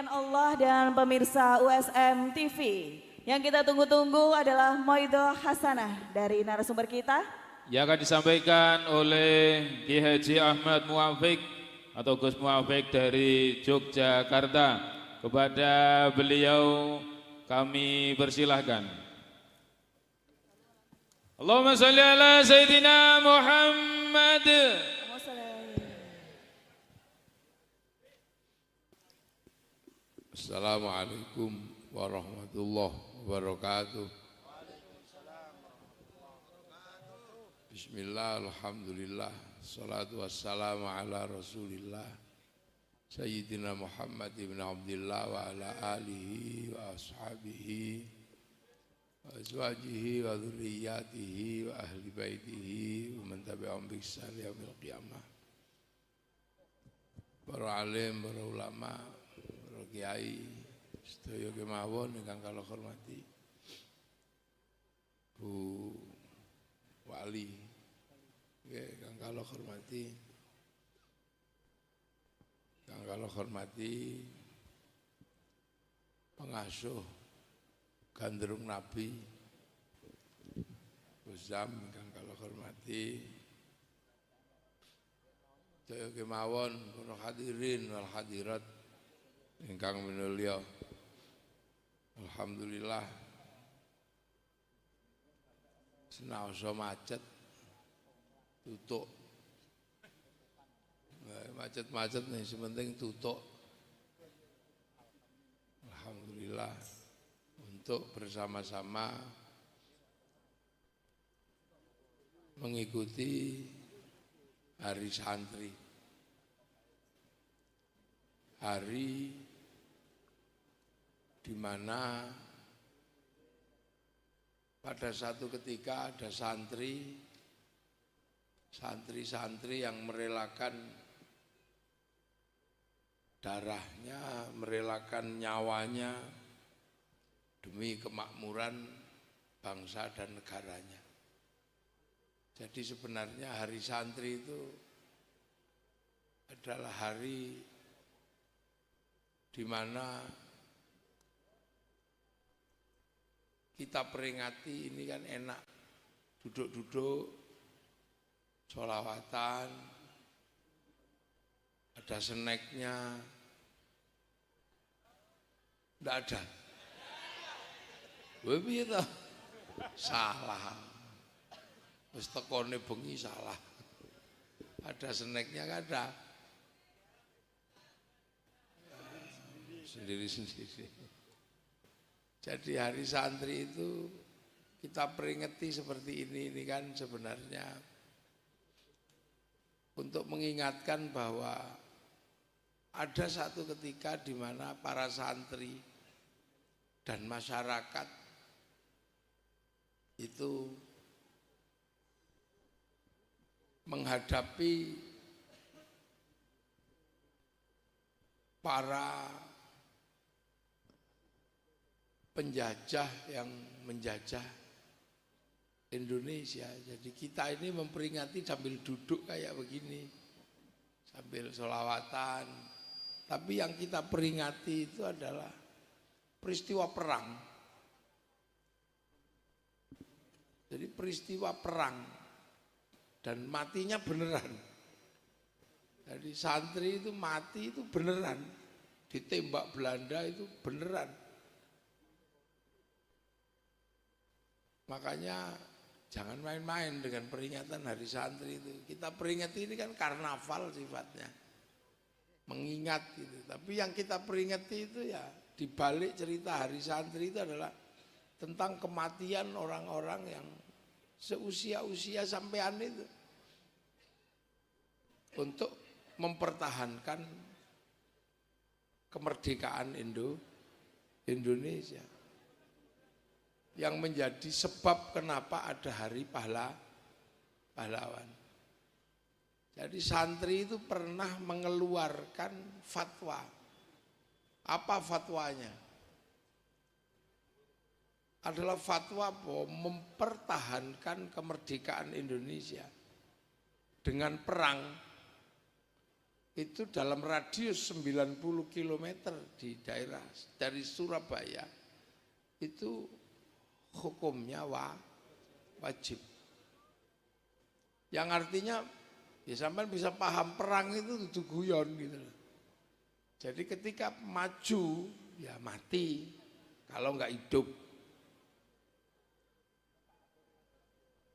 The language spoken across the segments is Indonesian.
Allah dan pemirsa USM TV. Yang kita tunggu-tunggu adalah Moidho Hasanah dari narasumber kita. Yang akan disampaikan oleh Ki Haji Ahmad Muafiq atau Gus Muafiq dari Yogyakarta. Kepada beliau kami persilahkan. Allahumma sholli ala Sayyidina Muhammad. Assalamualaikum warahmatullahi wabarakatuh. Bismillah, alhamdulillah, salatu wassalamu ala rasulillah Sayyidina Muhammad ibn Abdullah wa ala alihi wa ashabihi wa azwajihi wa dhurriyyatihi wa ahli baitihi wa man tabi'ahum bi ihsan ila yaumil qiyamah. Para alim, para ulama, para kiai, sedaya kemawon ingkang kula hormati. Bu Wali, ingkang kula hormati. Yang kalau hormati pengasuh gandrung Nabi Buzam, yang kalau hormati saya kemawon para hadirin wal hadirat ingkang minulya. Alhamdulillah senaosa macet tutuk. Macet-macet nih, sementing tutup. Alhamdulillah untuk bersama-sama mengikuti hari santri. Hari di mana pada satu ketika ada santri-santri yang merelakan darahnya, merelakan nyawanya demi kemakmuran bangsa dan negaranya. Jadi sebenarnya hari santri itu adalah hari di mana kita peringati, ini kan enak, duduk-duduk, sholawatan, ada snacknya, enggak ada. Begitu, salah. Wis tekone bengi salah. Ada snacknya enggak ada. Sendiri-sendiri. Jadi hari santri itu kita peringati seperti ini kan sebenarnya untuk mengingatkan bahwa ada satu ketika di mana para santri dan masyarakat itu menghadapi para penjajah yang menjajah Indonesia. Jadi kita ini memperingati sambil duduk kayak begini, sambil sholawatan. Tapi yang kita peringati itu adalah peristiwa perang. Jadi peristiwa perang dan matinya beneran. Jadi santri itu mati itu beneran, ditembak Belanda itu beneran. Makanya jangan main-main dengan peringatan hari santri itu. Kita peringati ini kan karnaval sifatnya, mengingat gitu. Tapi yang kita peringati itu ya di balik cerita hari santri itu adalah tentang kematian orang-orang yang seusia-usia sampean itu untuk mempertahankan kemerdekaan Indonesia. Yang menjadi sebab kenapa ada hari pahlawan. Jadi santri itu pernah mengeluarkan fatwa. Apa fatwanya? Adalah fatwa bahwa mempertahankan kemerdekaan Indonesia dengan perang itu dalam radius 90 km di daerah dari Surabaya itu hukumnya wajib. Yang artinya ya sampean bisa paham perang itu tuh guyon gitu loh. Jadi ketika maju ya mati kalau nggak hidup.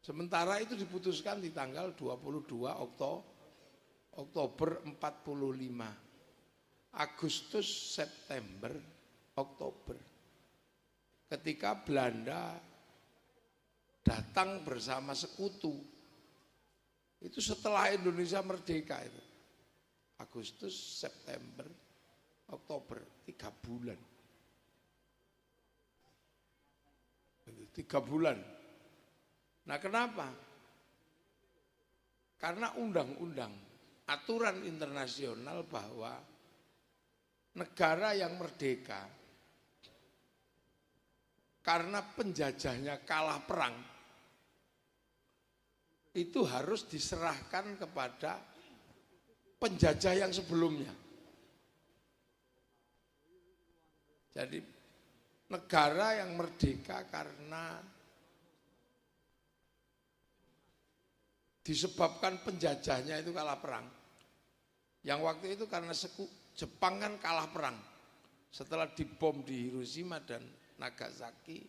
Sementara itu diputuskan di tanggal 22 Oktober 45. Agustus, September, Oktober. Ketika Belanda datang bersama sekutu. Itu setelah Indonesia merdeka itu. Agustus, September, Oktober, 3 bulan. 3 bulan. Nah kenapa? Karena undang-undang, aturan internasional bahwa negara yang merdeka karena penjajahnya kalah perang itu harus diserahkan kepada penjajah yang sebelumnya. Jadi negara yang merdeka karena disebabkan penjajahnya itu kalah perang. Yang waktu itu karena Jepang kan kalah perang. Setelah dibom di Hiroshima dan Nagasaki.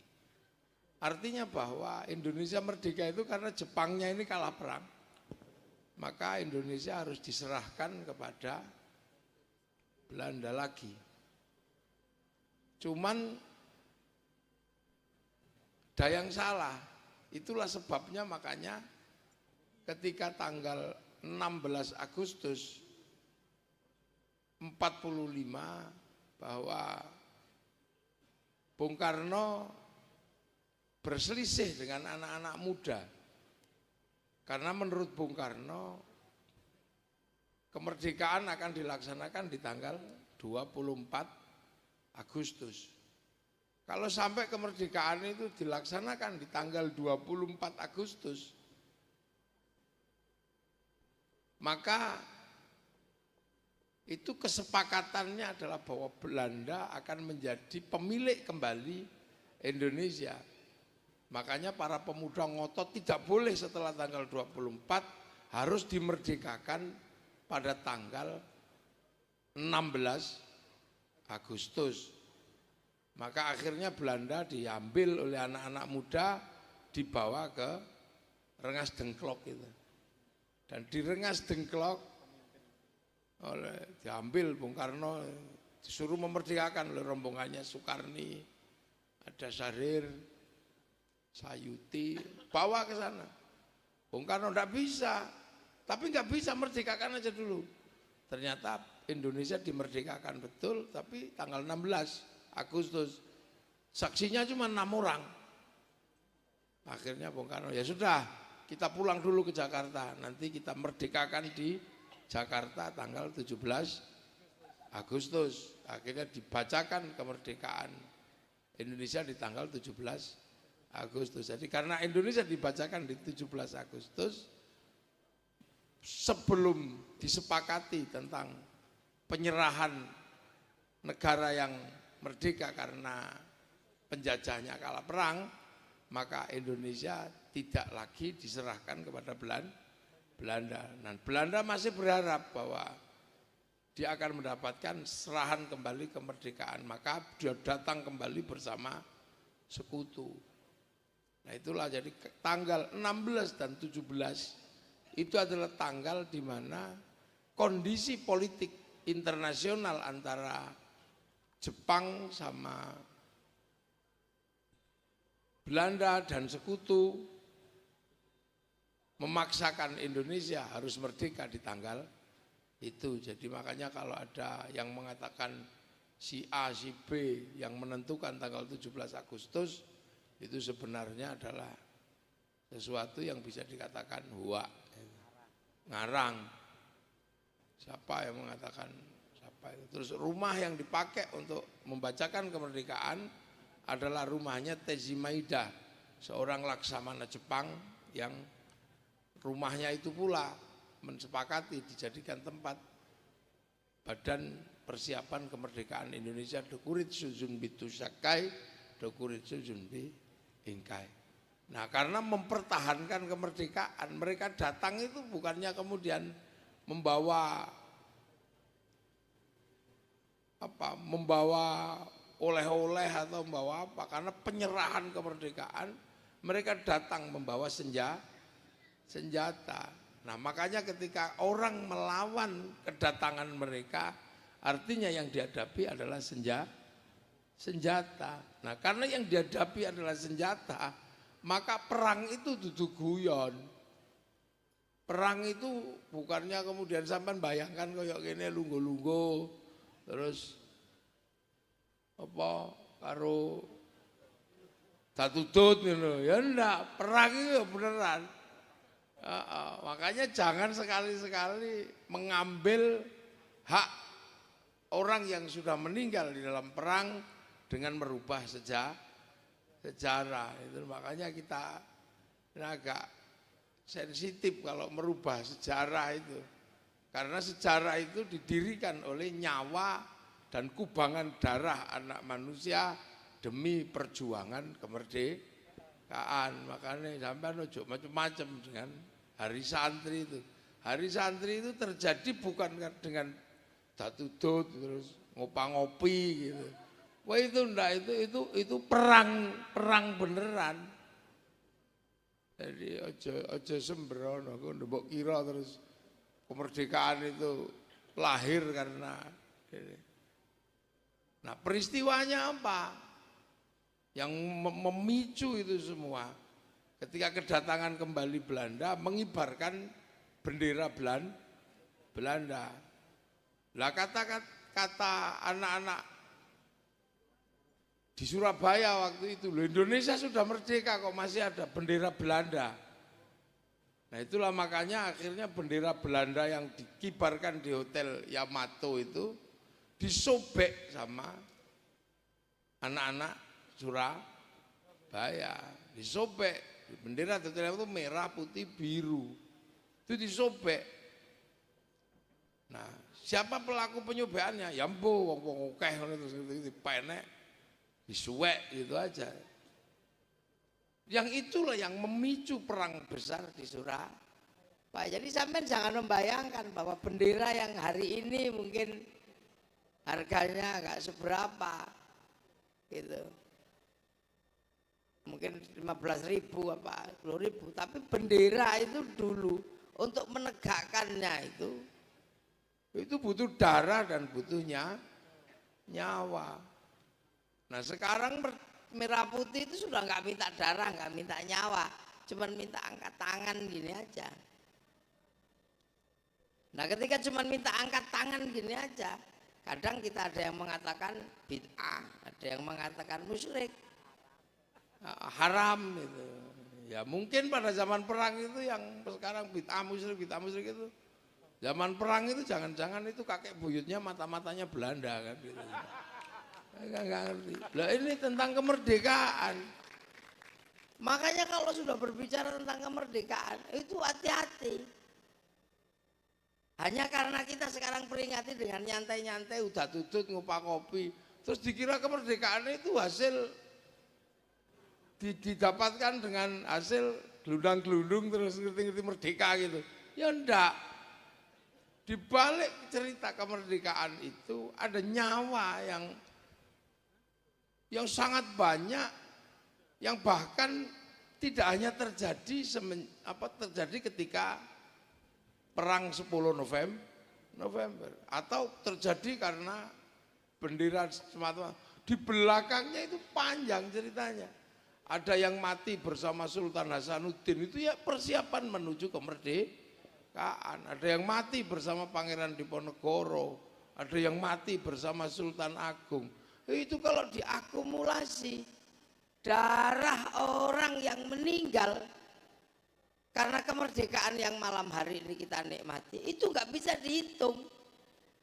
Artinya bahwa Indonesia merdeka itu karena Jepangnya ini kalah perang. Maka Indonesia harus diserahkan kepada Belanda lagi. Cuman ada yang salah. Itulah sebabnya makanya ketika tanggal 16 Agustus 45 bahwa Bung Karno berselisih dengan anak-anak muda. Karena menurut Bung Karno kemerdekaan akan dilaksanakan di tanggal 24 Agustus. Kalau sampai kemerdekaan itu dilaksanakan di tanggal 24 Agustus, maka itu kesepakatannya adalah bahwa Belanda akan menjadi pemilik kembali Indonesia. Makanya para pemuda ngotot tidak boleh setelah tanggal 24 harus dimerdekakan pada tanggal 16 Agustus. Maka akhirnya Belanda diambil oleh anak-anak muda dibawa ke Rengas Dengklok itu. Dan di Rengas Dengklok diambil Bung Karno disuruh memerdekakan oleh rombongannya Soekarni, ada Syahrir, Sayuti, bawa ke sana. Bung Karno enggak bisa, tapi enggak bisa merdekakan aja dulu. Ternyata Indonesia dimerdekakan betul, tapi tanggal 16 Agustus. Saksinya cuma 6 orang. Akhirnya Bung Karno, ya sudah, kita pulang dulu ke Jakarta. Nanti kita merdekakan di Jakarta tanggal 17 Agustus. Akhirnya dibacakan kemerdekaan Indonesia di tanggal 17 Agustus. Jadi karena Indonesia dibacakan di 17 Agustus, sebelum disepakati tentang penyerahan negara yang merdeka karena penjajahnya kalah perang, maka Indonesia tidak lagi diserahkan kepada Belanda. Dan Belanda masih berharap bahwa dia akan mendapatkan serahan kembali kemerdekaan, maka dia datang kembali bersama sekutu. Nah itulah jadi tanggal 16 dan 17 itu adalah tanggal di mana kondisi politik internasional antara Jepang sama Belanda dan sekutu memaksakan Indonesia harus merdeka di tanggal itu. Jadi makanya kalau ada yang mengatakan si A, si B yang menentukan tanggal 17 Agustus, itu sebenarnya adalah sesuatu yang bisa dikatakan huak, ngarang. Siapa yang mengatakan siapa itu? Terus rumah yang dipakai untuk membacakan kemerdekaan adalah rumahnya Tejimaida, seorang laksamana Jepang yang rumahnya itu pula mensepakati dijadikan tempat Badan Persiapan Kemerdekaan Indonesia dokurit sujun bitu sakai dokurit sujun bi ingkai. Nah, karena mempertahankan kemerdekaan, mereka datang itu bukannya kemudian membawa oleh-oleh atau membawa apa, karena penyerahan kemerdekaan mereka datang membawa senjata. Nah, makanya ketika orang melawan kedatangan mereka, artinya yang dihadapi adalah senjata. Nah, karena yang dihadapi adalah senjata, maka perang itu duduk guyon. Perang itu bukannya kemudian sampean bayangkan kayak gini lungguh-lungguh terus apa karo tatutut gitu. Ya enggak, perang itu beneran. Makanya jangan sekali-sekali mengambil hak orang yang sudah meninggal di dalam perang dengan merubah sejarah. Itu makanya kita agak sensitif kalau merubah sejarah itu. Karena sejarah itu didirikan oleh nyawa dan kubangan darah anak manusia demi perjuangan kemerdekaan. Makanya sampai ojo macam-macam dengan hari santri itu. Hari santri itu terjadi bukan dengan datudut terus ngopi gitu. Wah itu enggak, itu perang beneran. Jadi ojo sembrono, aku ndebok kira terus kemerdekaan itu lahir karena ini. Nah, peristiwanya apa? Yang memicu itu semua. Ketika kedatangan kembali Belanda mengibarkan bendera Belanda. Lah kata anak-anak di Surabaya waktu itu, loh Indonesia sudah merdeka kok masih ada bendera Belanda. Nah itulah makanya akhirnya bendera Belanda yang dikibarkan di Hotel Yamato itu disobek sama anak-anak Surabaya. Disobek, bendera Hotel Yamato merah, putih, biru. Itu disobek. Nah siapa pelaku penyobekannya? Ya mbo, wong akeh ngono terus dipenek. Disuwek gitu aja. Yang itulah yang memicu perang besar di Surabaya. Jadi sampean jangan membayangkan bahwa bendera yang hari ini mungkin harganya nggak seberapa gitu. Mungkin 15.000 apa 10.000, tapi bendera itu dulu untuk menegakkannya itu butuh darah dan butuh nyawa. Nah sekarang merah putih itu sudah nggak minta darah, nggak minta nyawa, cuman minta angkat tangan gini aja. Nah ketika cuman minta angkat tangan gini aja, kadang kita ada yang mengatakan bid'ah, ada yang mengatakan musyrik, haram itu. Ya mungkin pada zaman perang itu yang sekarang bid'ah musyrik itu. Zaman perang itu jangan-jangan itu kakek buyutnya mata-matanya Belanda kan gitu. Enggak ngerti. Lah ini tentang kemerdekaan. Makanya kalau sudah berbicara tentang kemerdekaan itu hati-hati. Hanya karena kita sekarang peringati dengan nyantai-nyantai, Udah tutut ngupak kopi, terus dikira kemerdekaan itu hasil didapatkan dengan hasil gelundang-gelundung terus ngerti-ngerti merdeka gitu. Ya enggak. Di balik cerita kemerdekaan itu ada nyawa yang sangat banyak, yang bahkan tidak hanya terjadi ketika perang 10 November atau terjadi karena bendera semata. Di belakangnya itu panjang ceritanya. Ada yang mati bersama Sultan Hasanuddin, itu ya persiapan menuju kemerdekaan. Ada yang mati bersama Pangeran Diponegoro, ada yang mati bersama Sultan Agung. Itu kalau diakumulasi darah orang yang meninggal karena kemerdekaan yang malam hari ini kita nikmati, itu nggak bisa dihitung.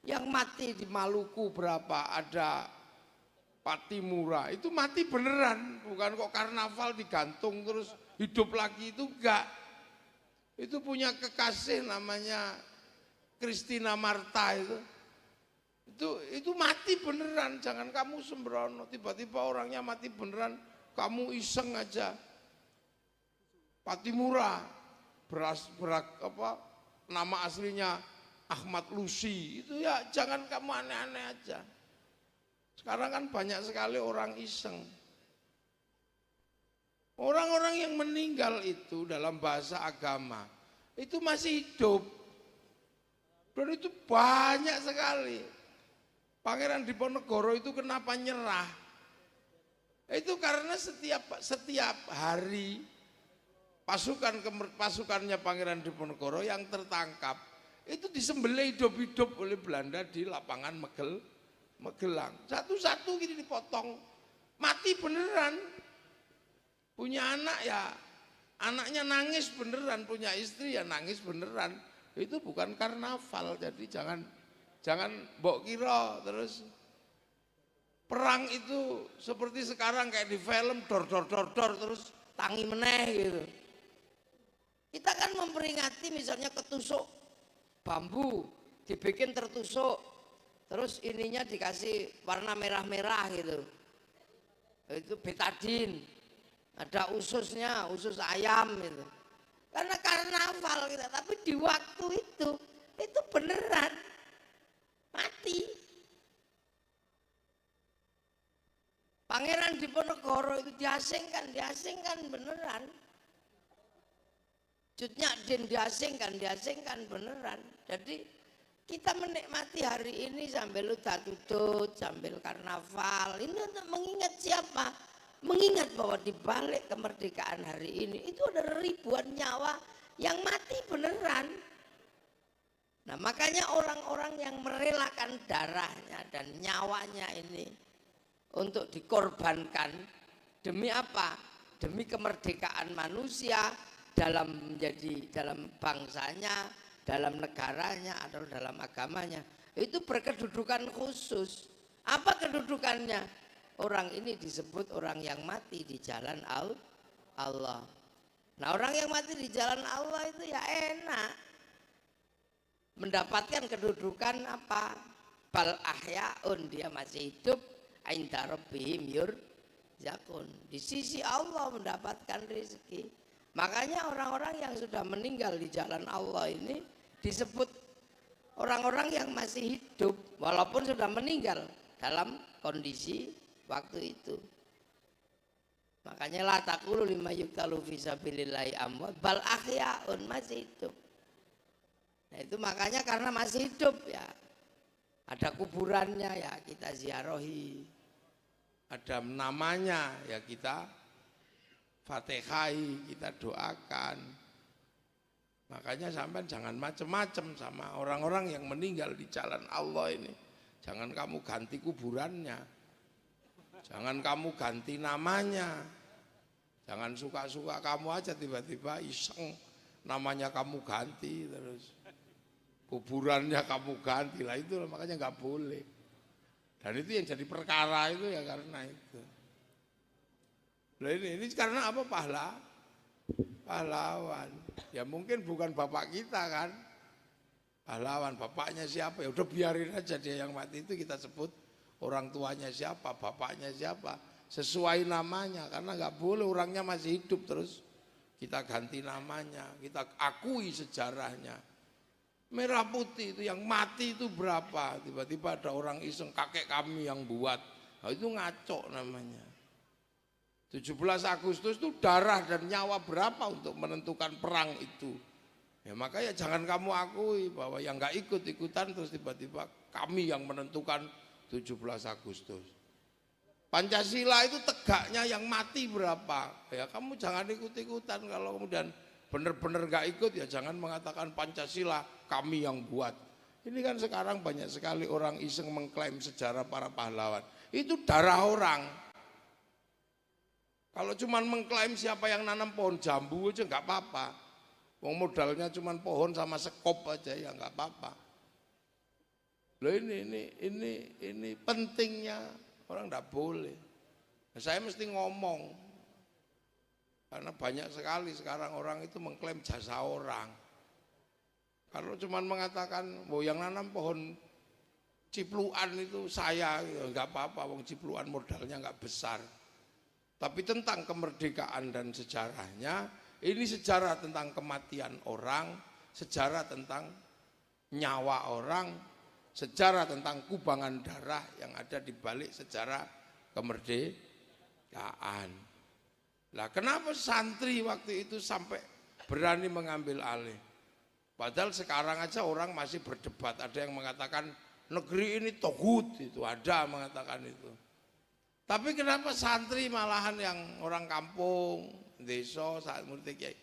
Yang mati di Maluku berapa, ada Patimura, itu mati beneran, bukan kok karnaval digantung terus hidup lagi, itu enggak. Itu punya kekasih namanya Christina Marta Itu mati beneran, jangan kamu sembrono. Tiba-tiba orangnya mati beneran, kamu iseng aja. Patimura, nama aslinya Ahmad Lusi, itu ya jangan kamu aneh-aneh aja. Sekarang kan banyak sekali orang iseng. Orang-orang yang meninggal itu dalam bahasa agama, itu masih hidup. Dan itu banyak sekali. Pangeran Diponegoro itu kenapa nyerah? Itu karena setiap hari pasukannya Pangeran Diponegoro yang tertangkap itu disembelih hidup-hidup oleh Belanda di lapangan Magelang. Satu-satu gini dipotong, mati beneran. Punya anak ya, anaknya nangis beneran, punya istri ya nangis beneran. Itu bukan karnaval, jadi jangan mbok kira terus perang itu seperti sekarang kayak di film dor terus tangi meneh gitu. Kita kan memperingati misalnya ketusuk bambu dibikin tertusuk, terus ininya dikasih warna merah-merah gitu, itu betadin, ada ususnya, usus ayam gitu. Karena karnaval kita, tapi di waktu itu beneran mati. Pangeran Diponegoro itu diasingkan beneran. Cut Nyak diasingkan beneran. Jadi kita menikmati hari ini sambil udah-tutut, sambil karnaval. Ini untuk mengingat siapa? Mengingat bahwa di balik kemerdekaan hari ini itu ada ribuan nyawa yang mati beneran. Nah makanya orang-orang yang merelakan darahnya dan nyawanya ini untuk dikorbankan demi apa? Demi kemerdekaan manusia dalam bangsanya, dalam negaranya atau dalam agamanya. Itu berkedudukan khusus. Apa kedudukannya? Orang ini disebut orang yang mati di jalan Allah. Nah orang yang mati di jalan Allah itu ya enak. Mendapatkan kedudukan apa? Bal ahyaun, dia masih hidup. Inda rabbihim yurzaqun. Di sisi Allah mendapatkan rezeki. Makanya orang-orang yang sudah meninggal di jalan Allah ini disebut orang-orang yang masih hidup walaupun sudah meninggal dalam kondisi waktu itu. Makanya la taqulu lima yuqtalu fi sabilillahi amwat bal ahyaun, masih hidup. Nah itu makanya karena masih hidup ya ada kuburannya ya kita ziarahi, ada namanya ya kita fatihai, kita doakan. Makanya sampai jangan macem-macem sama orang-orang yang meninggal di jalan Allah ini. Jangan kamu ganti kuburannya, jangan kamu ganti namanya, jangan suka-suka kamu aja tiba-tiba iseng namanya kamu ganti terus kuburannya kamu ganti lah, itu makanya nggak boleh. Dan itu yang jadi perkara itu ya karena itu. Nah ini karena apa? Pahlawan. Ya mungkin bukan bapak kita kan, pahlawan. Bapaknya siapa? Ya udah biarin aja dia yang mati itu kita sebut orang tuanya siapa, bapaknya siapa, sesuai namanya. Karena nggak boleh orangnya masih hidup terus kita ganti namanya, kita akui sejarahnya. Merah putih itu yang mati itu berapa? Tiba-tiba ada orang iseng kakek kami yang buat. Nah, itu ngaco namanya. 17 Agustus itu darah dan nyawa berapa untuk menentukan perang itu. Ya makanya jangan kamu akui bahwa yang nggak ikut-ikutan terus tiba-tiba kami yang menentukan 17 Agustus. Pancasila itu tegaknya yang mati berapa? Ya kamu jangan ikut-ikutan. Kalau kemudian benar-benar nggak ikut ya jangan mengatakan Pancasila kami yang buat. Ini kan sekarang banyak sekali orang iseng mengklaim sejarah para pahlawan. Itu darah orang. Kalau cuma mengklaim siapa yang nanam pohon jambu aja nggak apa-apa. Wong modalnya cuma pohon sama sekop aja ya nggak apa-apa. Loh ini pentingnya orang nggak boleh. Nah, saya mesti ngomong karena banyak sekali sekarang orang itu mengklaim jasa orang. Kalau cuma mengatakan, yang nanam pohon Cipluan itu saya, nggak apa-apa, wong Cipluan modalnya nggak besar. Tapi tentang kemerdekaan dan sejarahnya, ini sejarah tentang kematian orang, sejarah tentang nyawa orang, sejarah tentang kubangan darah yang ada di balik sejarah kemerdekaan. Lah kenapa santri waktu itu sampai berani mengambil alih? Padahal sekarang aja orang masih berdebat, ada yang mengatakan negeri ini togut, itu ada mengatakan itu. Tapi kenapa santri malahan yang orang kampung, desa, saat murid Kiai,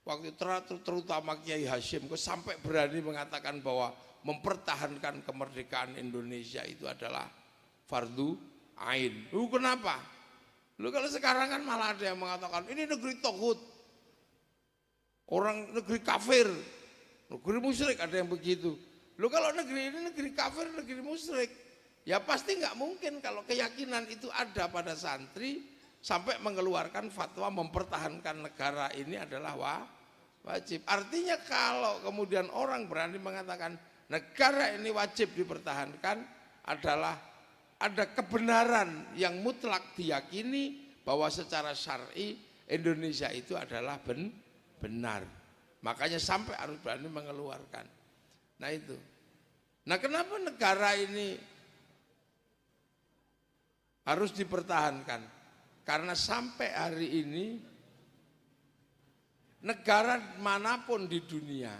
waktu terutama Kiai Hasyim, kok sampai berani mengatakan bahwa mempertahankan kemerdekaan Indonesia itu adalah fardu ain. Kenapa? Lu kalau sekarang kan malah ada yang mengatakan ini negeri togut, orang negeri kafir, negeri musyrik, ada yang begitu. Lu kalau negeri ini negeri kafir, negeri musyrik, ya pasti nggak mungkin kalau keyakinan itu ada pada santri sampai mengeluarkan fatwa mempertahankan negara ini adalah wajib. Artinya kalau kemudian orang berani mengatakan negara ini wajib dipertahankan, adalah ada kebenaran yang mutlak diyakini bahwa secara syar'i Indonesia itu adalah benar. Makanya sampai harus berani mengeluarkan. Nah itu. Nah kenapa negara ini harus dipertahankan? Karena sampai hari ini negara manapun di dunia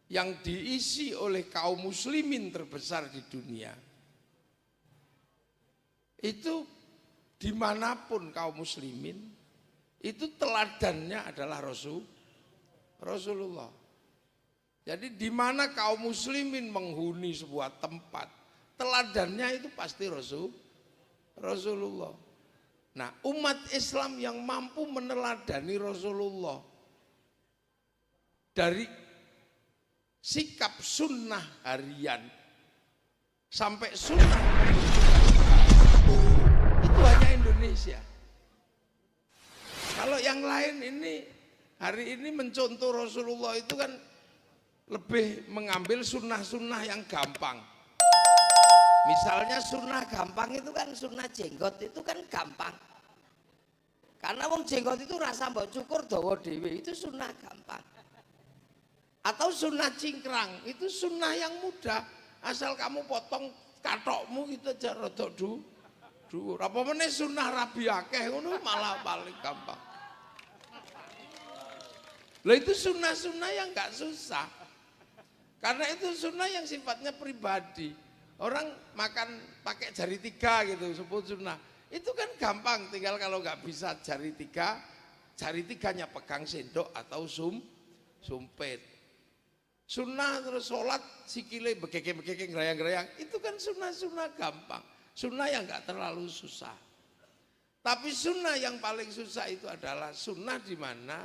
yang diisi oleh kaum muslimin terbesar di dunia, itu dimanapun kaum muslimin, itu teladannya adalah Rasulullah. Jadi di mana kaum muslimin menghuni sebuah tempat, teladannya itu pasti Rasulullah. Nah, umat Islam yang mampu meneladani Rasulullah dari sikap sunnah harian sampai sunnah itu hanya Indonesia. Kalau yang lain ini hari ini mencontoh Rasulullah itu kan lebih mengambil sunnah-sunnah yang gampang. Misalnya sunnah gampang itu kan sunnah jenggot itu kan gampang. Karena wong jenggot itu rasa mbok cukur dawa dhewe itu sunnah gampang. Atau sunnah cingkrang itu sunnah yang mudah, asal kamu potong katokmu itu aja rada dhuwur. Apa meneh sunnah rabi akeh ngono malah paling gampang. Lah itu sunnah-sunnah yang enggak susah. Karena itu sunnah yang sifatnya pribadi. Orang makan pakai jari tiga gitu, sebut sunnah. Itu kan gampang, tinggal kalau nggak bisa jari tiga, jari tiganya pegang sendok atau sumpit. Sunnah terus sholat, sikile begeke-begeke gerayang-gerayang, itu kan sunnah-sunnah gampang. Sunnah yang nggak terlalu susah. Tapi sunnah yang paling susah itu adalah sunnah di mana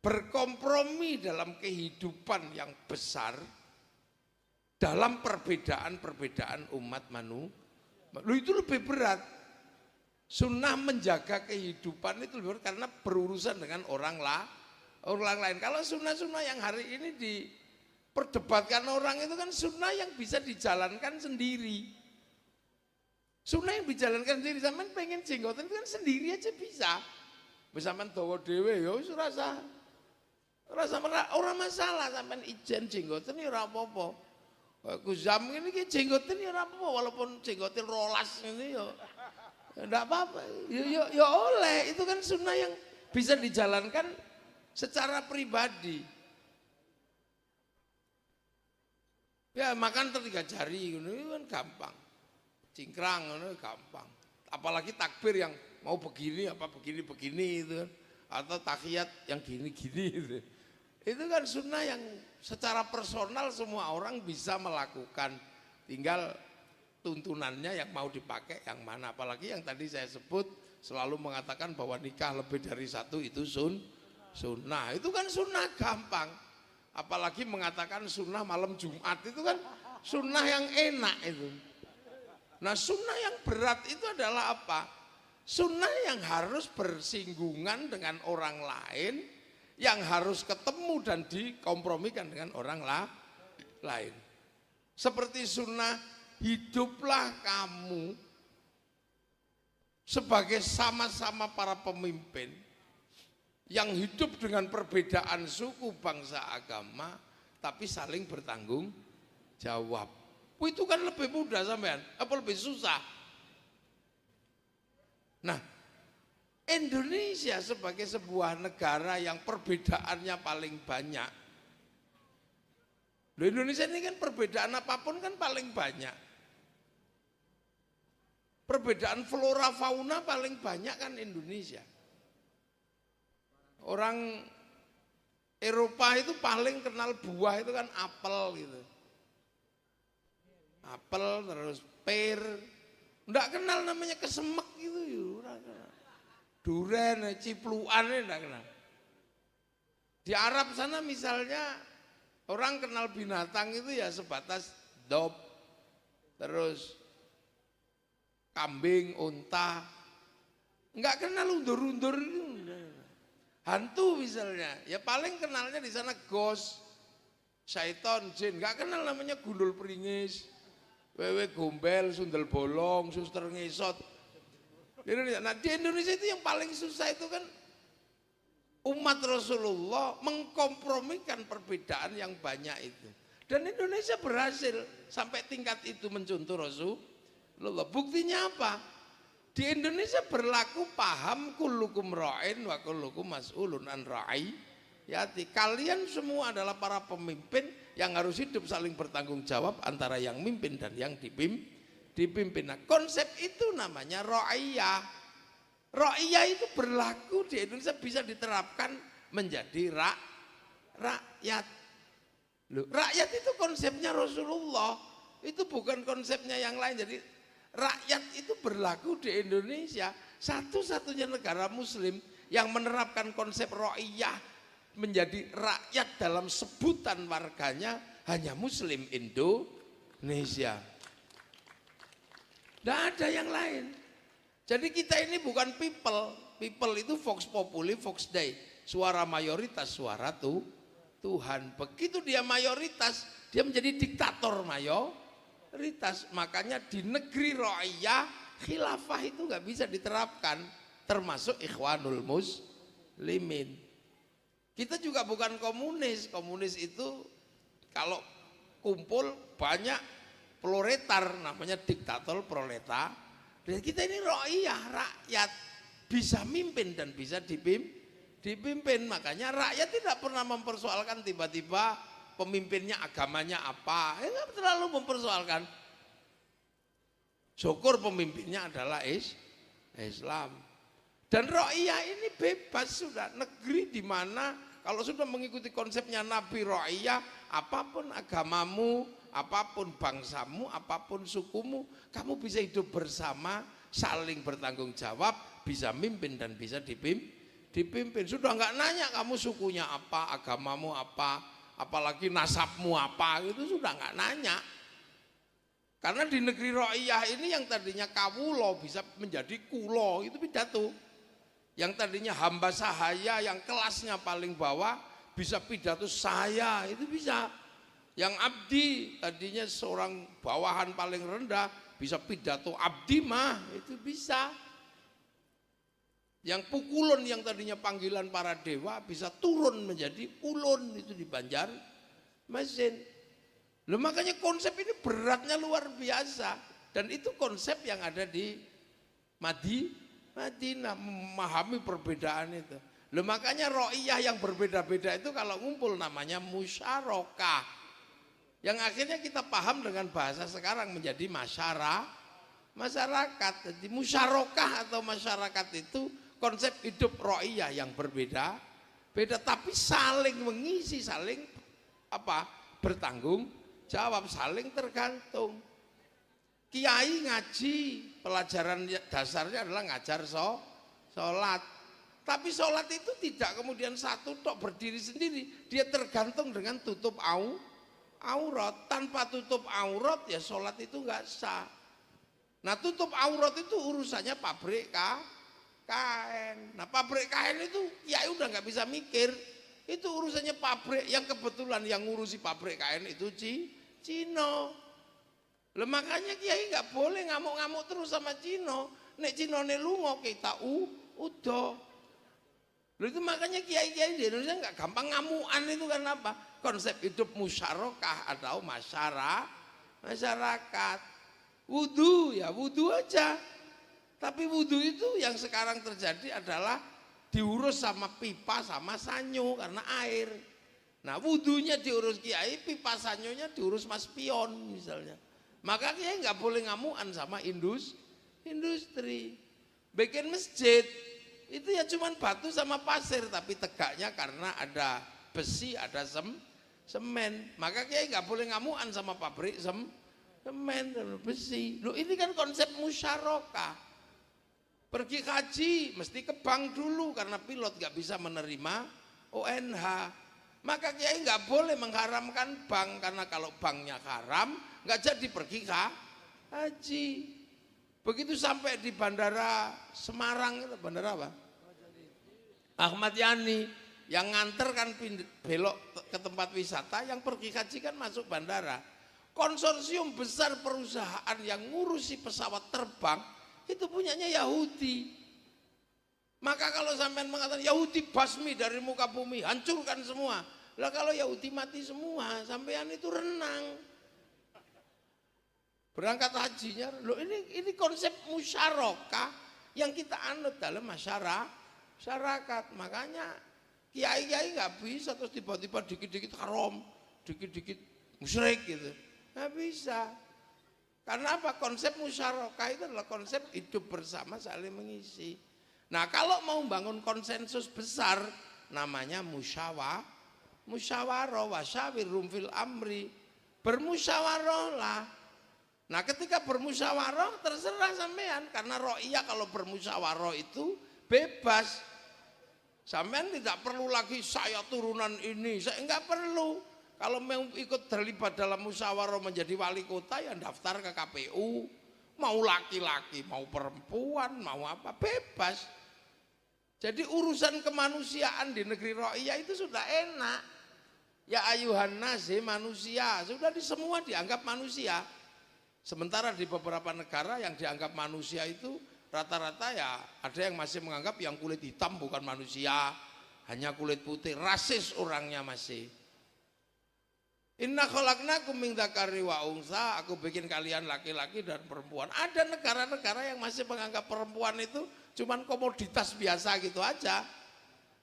berkompromi dalam kehidupan yang besar dalam perbedaan-perbedaan umat manusia. Itu lebih berat. Sunnah menjaga kehidupan itu lebih berat karena berurusan dengan orang lain. Kalau sunnah-sunnah yang hari ini diperdebatkan orang itu kan sunnah yang bisa dijalankan sendiri. Sunnah yang dijalankan sendiri, sampean pengen jenggotan itu kan sendiri aja bisa. Sampean dawa dhewe ya wis rasa orang masalah, sampean ijen jenggoten ya ora apa-apa. Guzam ini jenggoten ya ora apa-apa, walaupun jenggoten rolas ini ya enggak apa-apa. Ya oleh, itu kan sunnah yang bisa dijalankan secara pribadi. Ya makan 3 jari itu kan gampang. Cingkrang itu gampang. Apalagi takbir yang mau begini apa begini itu kan. Atau tahiyat yang gini-gini itu. Itu kan sunnah yang secara personal semua orang bisa melakukan, tinggal tuntunannya yang mau dipakai yang mana. Apalagi yang tadi saya sebut selalu mengatakan bahwa nikah lebih dari 1 itu sunnah. Itu kan sunnah gampang. Apalagi mengatakan sunnah malam Jumat itu kan sunnah yang enak itu. Nah sunnah yang berat itu adalah apa? Sunnah yang harus bersinggungan dengan orang lain, yang harus ketemu dan dikompromikan dengan orang lain. Seperti sunnah, hiduplah kamu sebagai sama-sama para pemimpin yang hidup dengan perbedaan suku, bangsa, agama, tapi saling bertanggung jawab. Itu kan lebih mudah sampean, apa lebih susah? Nah, Indonesia sebagai sebuah negara yang perbedaannya paling banyak. Loh, Indonesia ini kan perbedaan apapun kan paling banyak. Perbedaan flora fauna paling banyak kan Indonesia. Orang Eropa itu paling kenal buah itu kan apel gitu. Apel terus pir. Enggak kenal namanya kesemek gitu. Duren, cipluan enggak kenal. Di Arab sana misalnya orang kenal binatang itu ya sebatas dob. Terus kambing, unta. Enggak kenal undur-undur itu. Hantu misalnya, ya paling kenalnya di sana ghost, syaiton, jin, nggak kenal namanya gundul pringis, wewe gombel, sundel bolong, suster ngesot. Nah di Indonesia itu yang paling susah itu kan umat Rasulullah mengkompromikan perbedaan yang banyak itu. Dan Indonesia berhasil sampai tingkat itu mencontoh Rasulullah. Buktinya apa? Di Indonesia berlaku paham kullukum ra'in wa kullukum mas'ulun an ra'iyati. Kalian semua adalah para pemimpin yang harus hidup saling bertanggung jawab antara yang mimpin dan yang dipimpin. Nah, konsep itu namanya ra'iyah. Ra'iyah itu berlaku di Indonesia bisa diterapkan menjadi rakyat. Loh, rakyat itu konsepnya Rasulullah. Itu bukan konsepnya yang lain. Jadi rakyat itu berlaku di Indonesia, satu-satunya negara muslim yang menerapkan konsep ra'iyah menjadi rakyat dalam sebutan warganya hanya muslim Indonesia. Tidak ada yang lain. Jadi kita ini bukan people itu vox populi, vox dei, suara mayoritas, suara Tuhan. Begitu dia mayoritas, dia menjadi diktator mayoritas. Makanya di negeri ra'iyah khilafah itu nggak bisa diterapkan, termasuk ikhwanul muslimin. Kita juga bukan komunis. Komunis itu kalau kumpul banyak proletar, namanya diktator proletar. Dan kita ini ra'iyah, rakyat bisa mimpin dan bisa dipimpin. Makanya rakyat tidak pernah mempersoalkan tiba-tiba pemimpinnya agamanya apa, nggak terlalu mempersoalkan. Syukur pemimpinnya adalah Islam. Dan ra'iyah ini bebas sudah, negeri di mana kalau sudah mengikuti konsepnya Nabi ra'iyah, apapun agamamu, apapun bangsamu, apapun sukumu, kamu bisa hidup bersama, saling bertanggung jawab, bisa mimpin dan bisa dipimpin. Sudah nggak nanya kamu sukunya apa, agamamu apa, apalagi nasabmu apa, itu sudah nggak nanya. Karena di negeri ra'iyah ini yang tadinya kawulo bisa menjadi kulo, itu pidato. Yang tadinya hamba sahaya yang kelasnya paling bawah bisa pidato saya, itu bisa. Yang abdi tadinya seorang bawahan paling rendah bisa pidato abdi mah, itu bisa. Yang pukulun yang tadinya panggilan para dewa bisa turun menjadi ulun, itu di Banjarmasin. Loh, makanya konsep ini beratnya luar biasa, dan itu konsep yang ada di Madinah, memahami perbedaan itu. Loh, makanya ra'iyah yang berbeda-beda itu kalau ngumpul namanya musyarakah, yang akhirnya kita paham dengan bahasa sekarang menjadi masyarakat. Jadi musyarakah atau masyarakat itu konsep hidup ra'iyah yang berbeda, tapi saling mengisi, saling bertanggung jawab, saling tergantung. Kiai ngaji, pelajaran dasarnya adalah ngajar sholat. Tapi sholat itu tidak kemudian satu tok berdiri sendiri, dia tergantung dengan tutup aurat. Tanpa tutup aurat ya sholat itu nggak sah. Nah, tutup aurat itu urusannya pabrik kain. Nah, pabrik kain itu ya udah nggak bisa mikir. Itu urusannya pabrik, yang kebetulan yang ngurusi pabrik kain itu Cina. Lah makanya kiai nggak boleh ngamuk-ngamuk terus sama Cina. Nek Cinane lunga kita udah. Lalu itu makanya kiai-kiai di Indonesia nggak gampang ngamuan itu kan apa? Konsep hidup musyarakah atau masyarakat. Wudu ya wudu aja. Tapi wudu itu yang sekarang terjadi adalah diurus sama pipa sama sanyo karena air. Nah wudunya diurus kiai, pipa sanyonya diurus mas pion misalnya. Maka kiai nggak boleh ngamuan sama industri. Bikin masjid itu ya cuman batu sama pasir tapi tegaknya karena ada besi, ada semen. Maka kiai nggak boleh ngamuan sama pabrik semen dan besi. Loh ini kan konsep musyarakah. Pergi haji mesti ke bank dulu karena pilot nggak bisa menerima ONH. Maka kiai nggak boleh mengharamkan bank karena kalau banknya haram nggak jadi pergi haji. Begitu sampai di bandara Semarang itu bandara apa? Ahmad Yani yang nganter kan belok ke tempat wisata, yang pergi haji kan masuk bandara. Konsorsium besar perusahaan yang ngurusi pesawat terbang itu punyanya Yahudi. Maka kalau sampean mengatakan Yahudi basmi dari muka bumi, hancurkan semua. Lah kalau Yahudi mati semua, sampean itu renang. Berangkat hajinya, loh ini konsep musyarakah yang kita anut dalam masyarakat. Makanya kiai-kiai nggak bisa terus tiba-tiba dikit-dikit haram, dikit-dikit musyrik gitu. Nggak bisa. Karena apa? Konsep musyarakah itu adalah konsep hidup bersama saling mengisi. Nah kalau mau bangun konsensus besar namanya musyawarah wasyawirhum fil amri. Bermusyawarahlah. Nah ketika bermusyawarah terserah sampean karena ro'iyah kalau bermusyawarah itu bebas. Sampean tidak perlu lagi saya turunan ini, saya enggak perlu. Kalau mau ikut terlibat dalam musyawarah menjadi wali kota ya daftar ke KPU. Mau laki-laki, mau perempuan, mau apa bebas. Jadi urusan kemanusiaan di negeri ro'iyah itu sudah enak. Ya ayuhan nasi manusia, sudah di semua dianggap manusia. Sementara di beberapa negara yang dianggap manusia itu rata-rata ya ada yang masih menganggap yang kulit hitam bukan manusia, hanya kulit putih, rasis orangnya masih. Inna khalaqnakum min dzakari wa unsa, aku bikin kalian laki-laki dan perempuan. Ada negara-negara yang masih menganggap perempuan itu cuman komoditas biasa gitu aja.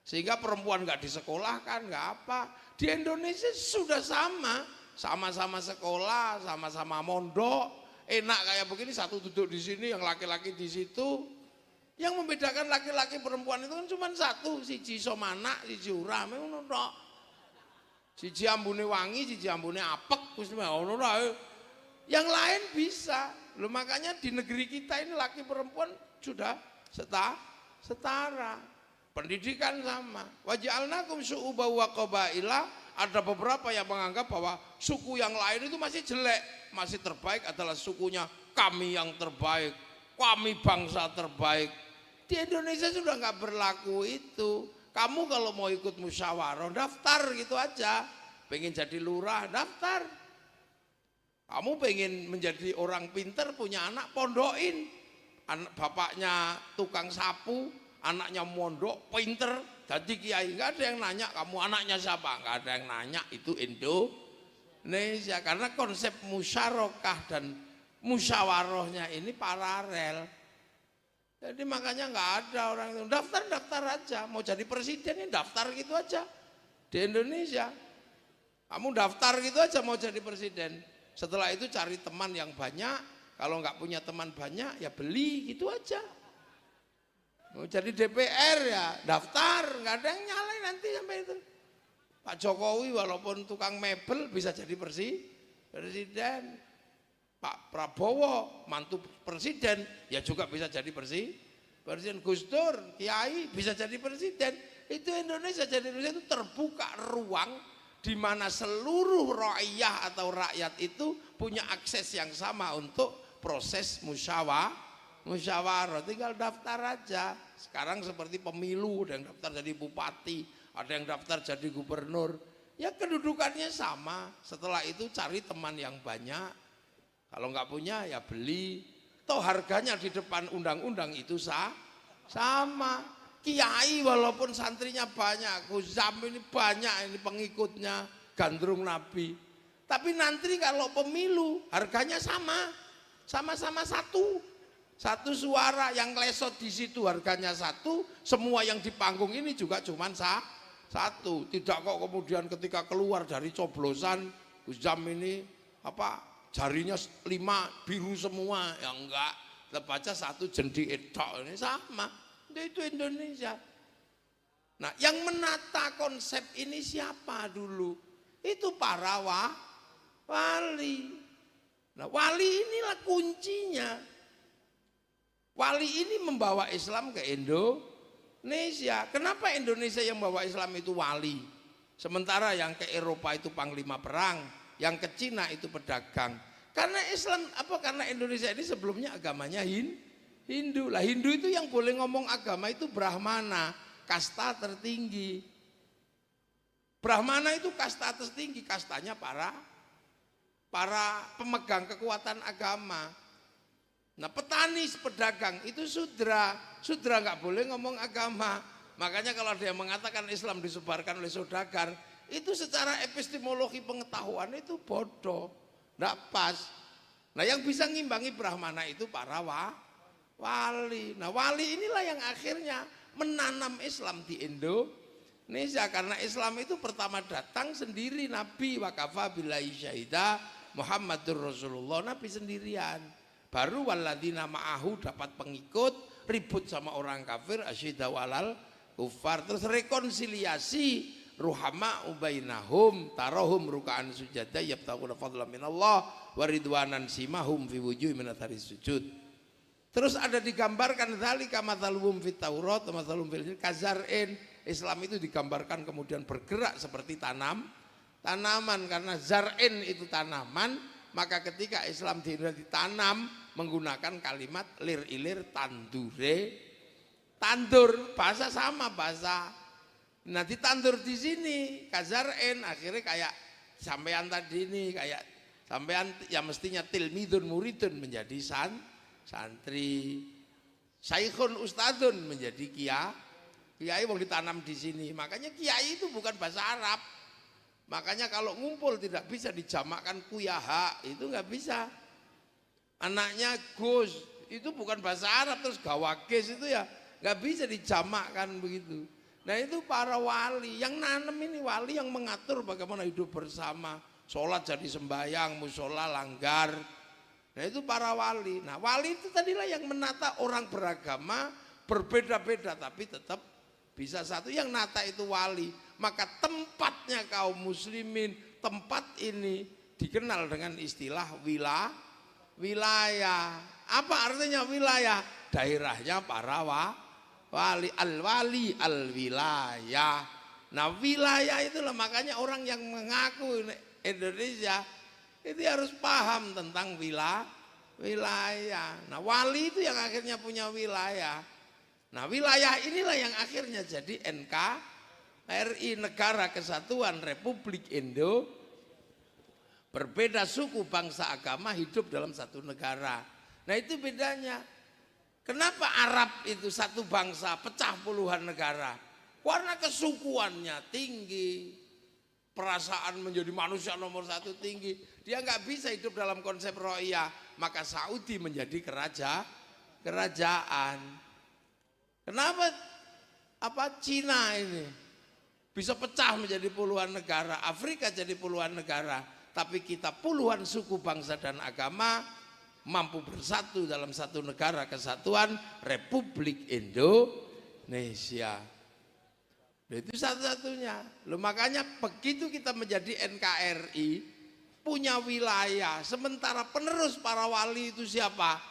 Sehingga perempuan nggak disekolahkan, nggak apa. Di Indonesia sudah sama-sama sekolah, sama-sama mondok, enak kayak begini, satu duduk di sini, yang laki-laki di situ. Yang membedakan laki-laki perempuan itu kan cuma satu, siji somana, siji ora, memang tok. Siji ambune wangi, siji ambune apek, yang lain bisa. Loh makanya di negeri kita ini laki perempuan sudah setara. Pendidikan sama. Waj'alnakum syu'uban wa qabaila. Ada beberapa yang menganggap bahwa suku yang lain itu masih jelek, masih terbaik adalah sukunya kami yang terbaik, kami bangsa terbaik. Di Indonesia sudah nggak berlaku itu. Kamu kalau mau ikut musyawarah daftar gitu aja. Pengen jadi lurah daftar. Kamu pengen menjadi orang pinter punya anak pondokin. Anak bapaknya tukang sapu, anaknya mondok pinter. Jadi kiai nggak ada yang nanya kamu anaknya siapa, nggak ada yang nanya, itu Indonesia karena konsep musyarakah dan musyawarahnya ini paralel. Jadi makanya nggak ada orang itu daftar aja, mau jadi presiden ya daftar gitu aja di Indonesia. Kamu daftar gitu aja mau jadi presiden. Setelah itu cari teman yang banyak, kalau nggak punya teman banyak ya beli gitu aja. Mau jadi DPR ya daftar, nggak ada yang nyalain nanti sampai itu. Pak Jokowi walaupun tukang mebel bisa jadi presiden. Pak Prabowo mantu presiden ya juga bisa jadi presiden. Gus Dur, Kiai bisa jadi presiden. Itu Indonesia, jadi Indonesia itu terbuka ruang di mana seluruh rakyat atau rakyat itu punya akses yang sama untuk proses musyawarah, tinggal daftar aja. Sekarang seperti pemilu, ada yang daftar jadi bupati, ada yang daftar jadi gubernur. Ya kedudukannya sama. Setelah itu cari teman yang banyak. Kalau nggak punya ya beli. Toh harganya di depan undang-undang itu sama. Kiai walaupun santrinya banyak, Guzam ini banyak ini pengikutnya, gandrung Nabi. Tapi nanti kalau pemilu harganya sama-sama satu suara, yang lesot di situ harganya satu, semua yang di panggung ini juga cuman satu. Tidak kok kemudian ketika keluar dari coblosan Guzam ini jarinya 5 biru semua, ya enggak, terbaca satu jendi etok, ini sama. Itu Indonesia. Nah, yang menata konsep ini siapa dulu? Itu para wali. Nah, wali inilah kuncinya. Wali ini membawa Islam ke Indonesia. Kenapa Indonesia yang membawa Islam itu wali? Sementara yang ke Eropa itu panglima perang, yang ke Cina itu pedagang. Karena Islam karena Indonesia ini sebelumnya agamanya Hindu. Lah Hindu itu yang boleh ngomong agama itu Brahmana, kasta tertinggi. Brahmana itu kasta tertinggi, kastanya para pemegang kekuatan agama. Nah, petani, pedagang itu sudra nggak boleh ngomong agama. Makanya kalau dia mengatakan Islam disebarkan oleh saudagar, itu secara epistemologi pengetahuan itu bodoh, nggak pas. Nah, yang bisa ngimbangi Brahmana itu para wali. Nah, wali inilah yang akhirnya menanam Islam di Indonesia. Karena Islam itu pertama datang sendiri, Nabi wakafa billahi syahida Muhammadur Rasulullah, Nabi sendirian. Baru walladzina ma'ahu dapat pengikut, ribut sama orang kafir, asyidda walal kufar, terus rekonsiliasi, ruhama ubainahum, tarahum ruka'an sujada yabtaguna fadlan minallah waridwanan simahum fi wujuhi min athari sujud. Terus ada digambarkan dzalika mathaluhum fit Taurat wa mathaluhum fil Injil kazar'in. Islam itu digambarkan kemudian bergerak seperti tanaman, karena zar'in itu tanaman, maka ketika Islam ditanam menggunakan kalimat lir ilir tandur, bahasa sama bahasa. Nah, ditandur di sini kazar'in, akhirnya kayak sampean tadi ini, kayak sampean yang mestinya tilmidun muridun menjadi santri, saikhun ustadun menjadi kiai mau ditanam di sini. Makanya kiai itu bukan bahasa Arab. Makanya kalau ngumpul tidak bisa dijamakkan kuyaha, itu nggak bisa. Anaknya Gus itu bukan bahasa Arab, terus gawakes itu ya nggak bisa dijamakkan begitu. Nah, itu para wali yang nanam ini, wali yang mengatur bagaimana hidup bersama, sholat jadi sembahyang, musola langgar. Nah, itu para wali. Nah, wali itu tadilah yang menata orang beragama berbeda-beda tapi tetap bisa satu. Yang nata itu wali. Maka tempatnya kaum muslimin, tempat ini dikenal dengan istilah wilayah. Apa artinya wilayah? Daerahnya para wali, al-wali al-wilayah. Nah, wilayah itulah makanya orang yang mengaku Indonesia itu harus paham tentang wilayah. Nah, wali itu yang akhirnya punya wilayah. Nah, wilayah inilah yang akhirnya jadi NKRI, Negara Kesatuan Republik Indo. Berbeda suku, bangsa, agama hidup dalam satu negara. Nah, itu bedanya. Kenapa Arab itu satu bangsa pecah puluhan negara? Karena kesukuannya tinggi, perasaan menjadi manusia nomor satu tinggi. Dia nggak bisa hidup dalam konsep ro'iyah. Maka Saudi menjadi kerajaan. Kenapa Cina ini bisa pecah menjadi puluhan negara, Afrika jadi puluhan negara, tapi kita puluhan suku, bangsa dan agama mampu bersatu dalam satu negara kesatuan Republik Indonesia. Itu satu-satunya. Loh, makanya begitu kita menjadi NKRI, punya wilayah, sementara penerus para wali itu siapa?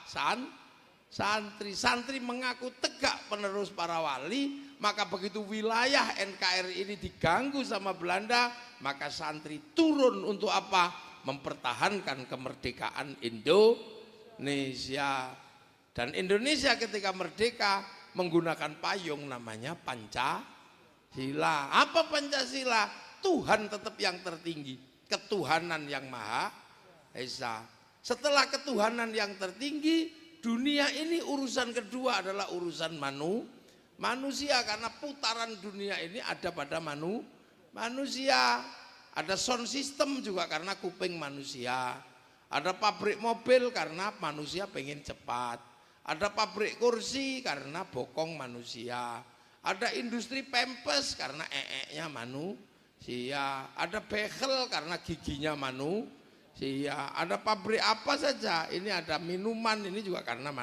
Santri. Santri mengaku tegak penerus para wali, maka begitu wilayah NKRI ini diganggu sama Belanda, maka santri turun untuk apa? Mempertahankan kemerdekaan Indonesia. Dan Indonesia ketika merdeka menggunakan payung namanya Pancasila. Apa Pancasila? Tuhan tetap yang tertinggi, ketuhanan yang Maha Esa. Setelah ketuhanan yang tertinggi, dunia ini urusan kedua adalah urusan manusia, karena putaran dunia ini ada pada manusia. Ada sound system juga karena kuping manusia. Ada pabrik mobil karena manusia pengen cepat. Ada pabrik kursi karena bokong manusia. Ada industri pempes karena nya manusia. Ada behel karena giginya manusia. Ada pabrik apa saja, ini ada minuman, ini juga karena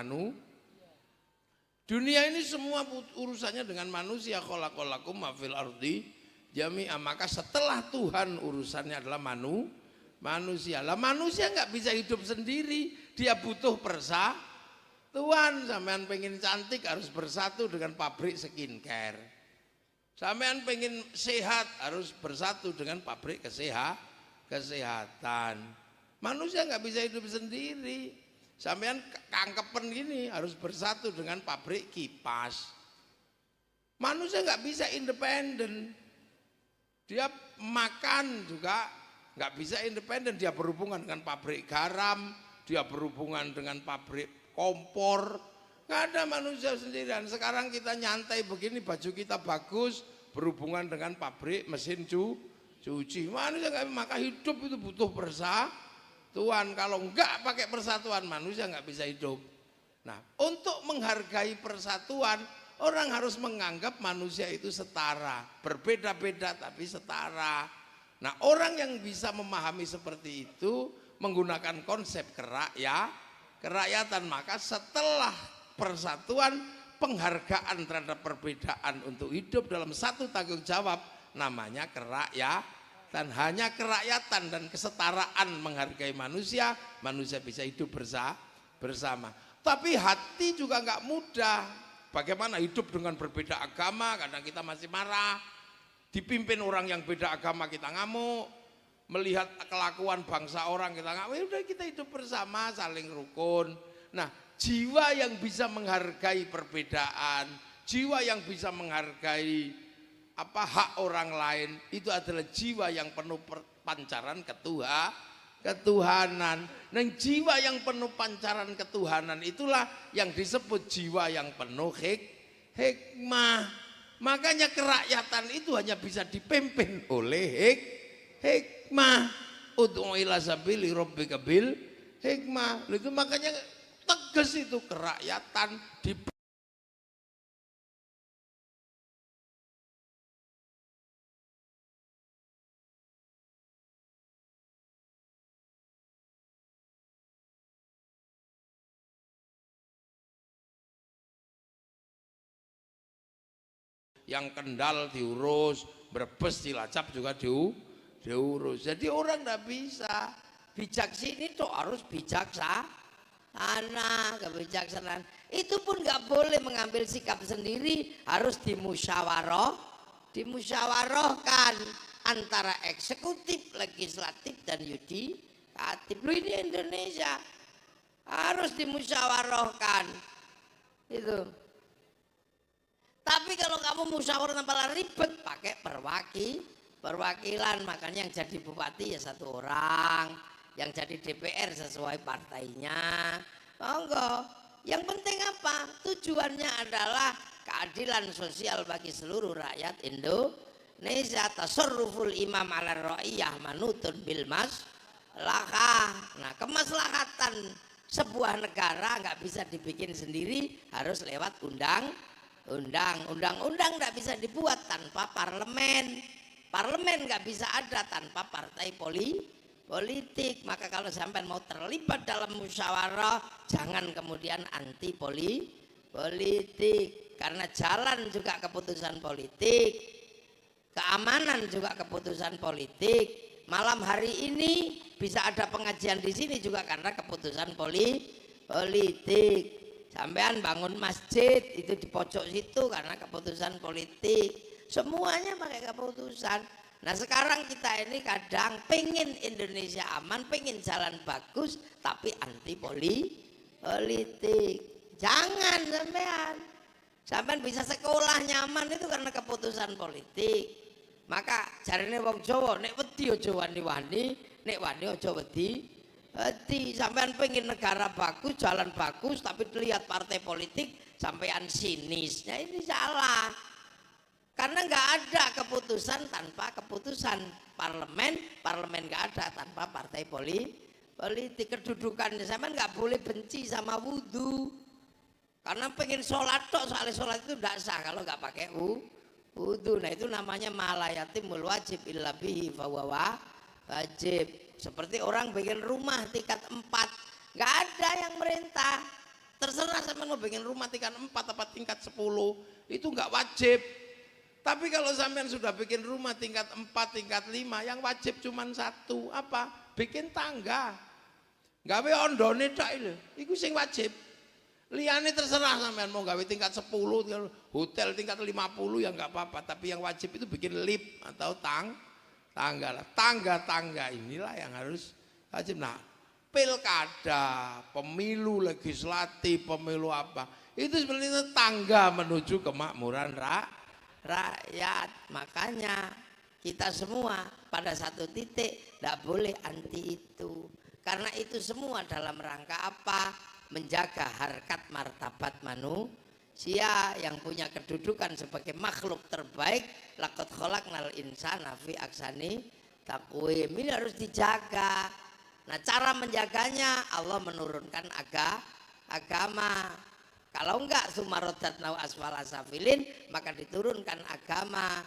dunia ini semua urusannya dengan manusia. Khalaqalakum ma fil ardi jami'a. Maka setelah Tuhan urusannya adalah manusia. Lah manusia nggak bisa hidup sendiri, dia butuh persatuan. Sampean pengen cantik harus bersatu dengan pabrik skincare. Sampean pengen sehat harus bersatu dengan pabrik kesehatan. Manusia nggak bisa hidup sendiri. Sampean kangkepen gini harus bersatu dengan pabrik kipas. Manusia nggak bisa independen. Dia makan juga nggak bisa independen. Dia berhubungan dengan pabrik garam, dia berhubungan dengan pabrik kompor. Nggak ada manusia sendirian. Sekarang kita nyantai begini, baju kita bagus, berhubungan dengan pabrik mesin cuci. Manusia nggak, maka hidup itu butuh persatuan. Kalau nggak pakai persatuan, manusia nggak bisa hidup. Nah, untuk menghargai persatuan, orang harus menganggap manusia itu setara, berbeda-beda tapi setara. Nah, orang yang bisa memahami seperti itu menggunakan konsep kerakyatan. Maka setelah persatuan, penghargaan terhadap perbedaan untuk hidup dalam satu tanggung jawab, namanya kerakyatan. Hanya kerakyatan dan kesetaraan menghargai manusia, manusia bisa hidup bersama. Tapi hati juga nggak mudah. Bagaimana hidup dengan berbeda agama, kadang kita masih marah. Dipimpin orang yang beda agama kita ngamuk. Melihat kelakuan bangsa orang kita ngamuk. Ya udah, kita hidup bersama, saling rukun. Nah, jiwa yang bisa menghargai perbedaan, jiwa yang bisa menghargai hak orang lain, itu adalah jiwa yang penuh pancaran ketuhanan. Nah, jiwa yang penuh pancaran ketuhanan itulah yang disebut jiwa yang penuh hikmah. Makanya kerakyatan itu hanya bisa dipimpin oleh hikmah. Ud'u ila sabili rabbika bil hikmah. Itu makanya tegas itu kerakyatan di yang Kendal diurus, Brebes, Cilacap juga diurus. Jadi orang tidak bisa bijak sini tuh harus bijaksana, kebijaksanaan. Itu pun nggak boleh mengambil sikap sendiri, harus dimusyawarahkan antara eksekutif, legislatif dan yudikatif. Lu ini Indonesia harus dimusyawarahkan itu. Tapi kalau kamu musyawarah malah ribet, pakai perwakilan. Makanya yang jadi bupati ya satu orang, yang jadi DPR sesuai partainya. Monggo. Yang penting apa? Tujuannya adalah keadilan sosial bagi seluruh rakyat Indonesia. Tasarruful imam ala ra'iyah manutun bil maslahah. Nah, kemaslahatan sebuah negara nggak bisa dibikin sendiri, harus lewat undang-undang nggak bisa dibuat tanpa parlemen nggak bisa ada tanpa partai politik. Maka kalau sampai mau terlibat dalam musyawarah, jangan kemudian anti politik, karena jalan juga keputusan politik, keamanan juga keputusan politik. Malam hari ini bisa ada pengajian di sini juga karena keputusan politik. Sampean bangun masjid itu di pojok situ karena keputusan politik. Semuanya pakai keputusan. Nah, sekarang kita ini kadang pengen Indonesia aman, pengen jalan bagus, tapi anti politik. Jangan sampean bisa sekolah nyaman itu karena keputusan politik. Maka jarine wong Jawa nek wedi aja wani-wani, nek wani aja wedi. Sampean pengen negara bagus, jalan bagus, tapi lihat partai politik sampean sinis. Nah ini salah. Karena nggak ada keputusan tanpa keputusan parlemen, parlemen nggak ada tanpa partai politik. Kedudukannya sampean nggak boleh benci sama wudhu. Karena pengen sholat tok, soalnya sholat itu tidak sah kalau nggak pakai wudhu. Nah itu namanya malayatimul wajib illa bihi fahuwa wajib. Seperti orang bikin rumah tingkat 4, nggak ada yang merintah. Terserah sampean mau bikin rumah tingkat 4 apa tingkat 10, itu nggak wajib. Tapi kalau sampean sudah bikin rumah tingkat 4, tingkat 5, yang wajib cuma satu, apa? Bikin tangga. Gawe ondone tok lho, iku sing wajib. Liyane terserah sampean mau gawe tingkat 10, hotel tingkat 50 ya nggak apa-apa, tapi yang wajib itu bikin lift atau tangga lah. Tangga-tangga inilah yang harus wajib. Nah, pilkada, pemilu legislatif, pemilu apa, itu sebenarnya tangga menuju kemakmuran rakyat. Makanya kita semua pada satu titik tidak boleh anti itu. Karena itu semua dalam rangka apa? Menjaga harkat martabat manusia yang punya kedudukan sebagai makhluk terbaik. Laqad khalaqnal insana fi ahsani taqwim. Ini harus dijaga. Nah, cara menjaganya Allah menurunkan agama. Kalau enggak sumarodatnau asfala safilin, maka diturunkan agama.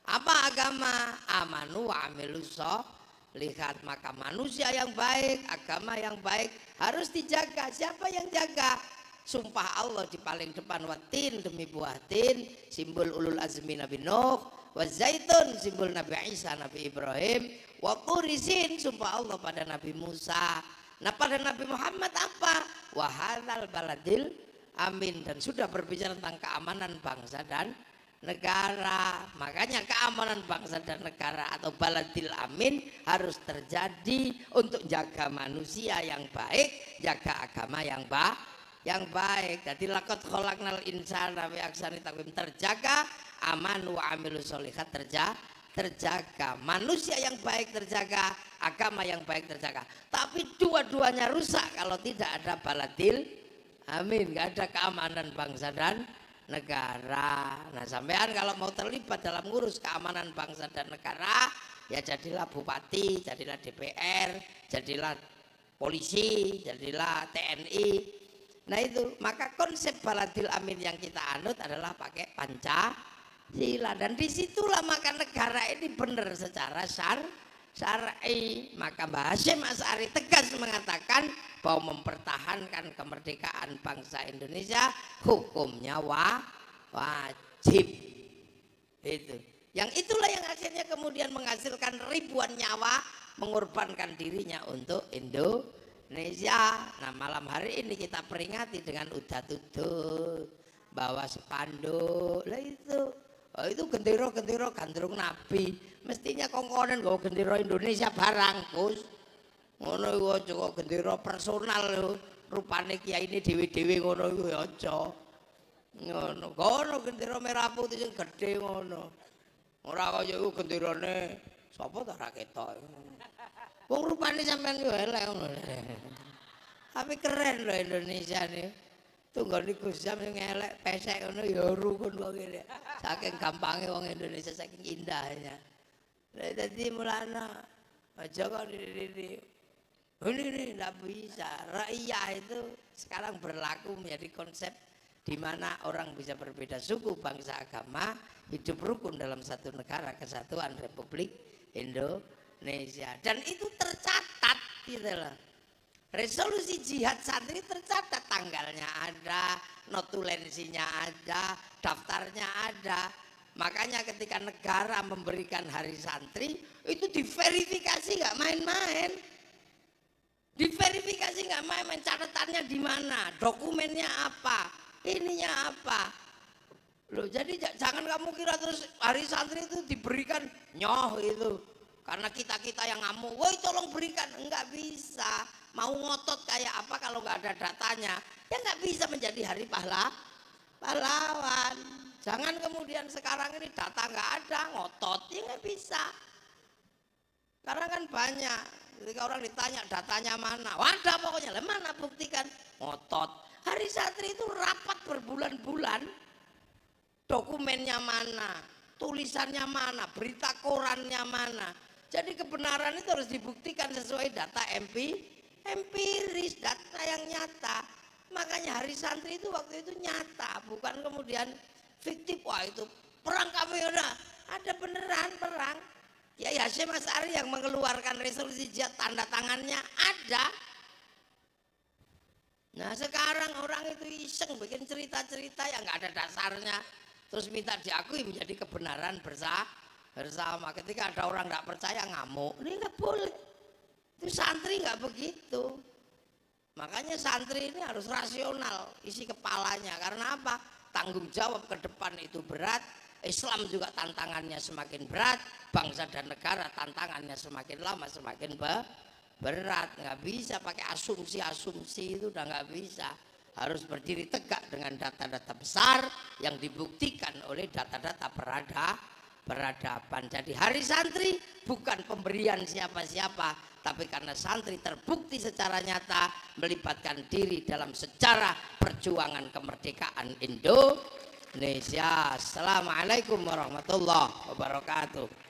Apa agama? Amanu wa amilus sholihat. Maka manusia yang baik, agama yang baik harus dijaga. Siapa yang jaga? Sumpah Allah di paling depan, watin demi buah tin, simbol ulul azmi Nabi Nuh, wazaitun simbol Nabi Isa, Nabi Ibrahim, wa turisin sumpah Allah pada Nabi Musa. Nah pada Nabi Muhammad apa? Wahadal baladil amin. Dan sudah berbicara tentang keamanan bangsa dan negara. Makanya keamanan bangsa dan negara atau baladil amin harus terjadi untuk jaga manusia yang baik, jaga agama yang baik. Jadi laqad khalaqnal insana fi ahsani taqwim, terjaga, aman wa amilus sholihat terjaga, manusia yang baik terjaga, agama yang baik terjaga. Tapi dua-duanya rusak kalau tidak ada baladil amin, nggak ada keamanan bangsa dan negara. Nah sampean kalau mau terlibat dalam ngurus keamanan bangsa dan negara, ya jadilah bupati, jadilah DPR, jadilah polisi, jadilah TNI. Nah itu, maka konsep baladil amin yang kita anut adalah pakai Pancasila. Dan disitulah maka negara ini benar secara syar'i. Maka Mbah Hasyim Asy'ari tegas mengatakan bahwa mempertahankan kemerdekaan bangsa Indonesia hukumnya wajib. Itu. Yang itulah yang akhirnya kemudian menghasilkan ribuan nyawa mengorbankan dirinya untuk Indonesia. Nah malam hari ini kita peringati dengan udat-udut, bawa spanduk. Lah itu gendera-gendera gandrung Nabi. Mestinya kongkonen nggawa gendera Indonesia barang, Gus. Ngono iku aja kok gendera personal lho. Rupane kiai ini dhewe-dhewe ngono iku ya aja. Ngono, kono gendera merah putih sing gedhe ngono. Ora kaya iku genderane sapa ta ra ketok. Wong rupane sampean yo elek ngono. Tapi keren lho Indonesia nih. Tunggal di Gus Jam sing elek pesek ngono ya rukun kok ngene. Saking gampangnya wong Indonesia, saking indahnya. Dadi mulana aja kok ini tidak bisa. Rakyat itu sekarang berlaku menjadi konsep di mana orang bisa berbeda suku, bangsa, agama, hidup rukun dalam satu negara kesatuan Republik Indonesia. Dan itu tercatat gitu loh. Resolusi jihad santri tercatat, tanggalnya ada, notulensinya ada, daftarnya ada. Makanya ketika negara memberikan hari santri itu diverifikasi nggak main-main. Diverifikasi nggak main-main, catatannya di mana, dokumennya apa, ininya apa. Loh, jadi jangan kamu kira terus hari santri itu diberikan nyoh itu. Karena kita-kita yang ngamuk, woi tolong berikan, enggak bisa. Mau ngotot kayak apa kalau nggak ada datanya, ya nggak bisa menjadi hari pahlawan. Jangan kemudian sekarang ini data nggak ada, ngotot ya nggak bisa. Karena kan banyak, ketika orang ditanya datanya mana, wadah pokoknya, lah mana buktikan, ngotot. Hari Santri itu rapat berbulan-bulan, dokumennya mana, tulisannya mana, berita korannya mana. Jadi kebenaran itu harus dibuktikan sesuai data empiris, data yang nyata. Makanya Hari Santri itu waktu itu nyata, bukan kemudian fiktif. Wah itu perang Kamiola, ada beneran perang. Ya Hasyim Asy'ari yang mengeluarkan resolusi jihad, tanda tangannya ada. Nah sekarang orang itu iseng bikin cerita-cerita yang nggak ada dasarnya, terus minta diakui menjadi kebenaran bersama. Ketika ada orang nggak percaya ngamuk, ini nggak boleh. Itu santri nggak begitu. Makanya santri ini harus rasional isi kepalanya. Karena apa? Tanggung jawab ke depan itu berat. Islam juga tantangannya semakin berat. Bangsa dan negara tantangannya semakin lama semakin berat. Nggak bisa pakai asumsi-asumsi, itu udah nggak bisa. Harus berdiri tegak dengan data-data besar yang dibuktikan oleh data-data peradaban. Jadi Hari Santri bukan pemberian siapa-siapa, tapi karena santri terbukti secara nyata melibatkan diri dalam sejarah perjuangan kemerdekaan Indonesia. Assalamualaikum warahmatullahi wabarakatuh.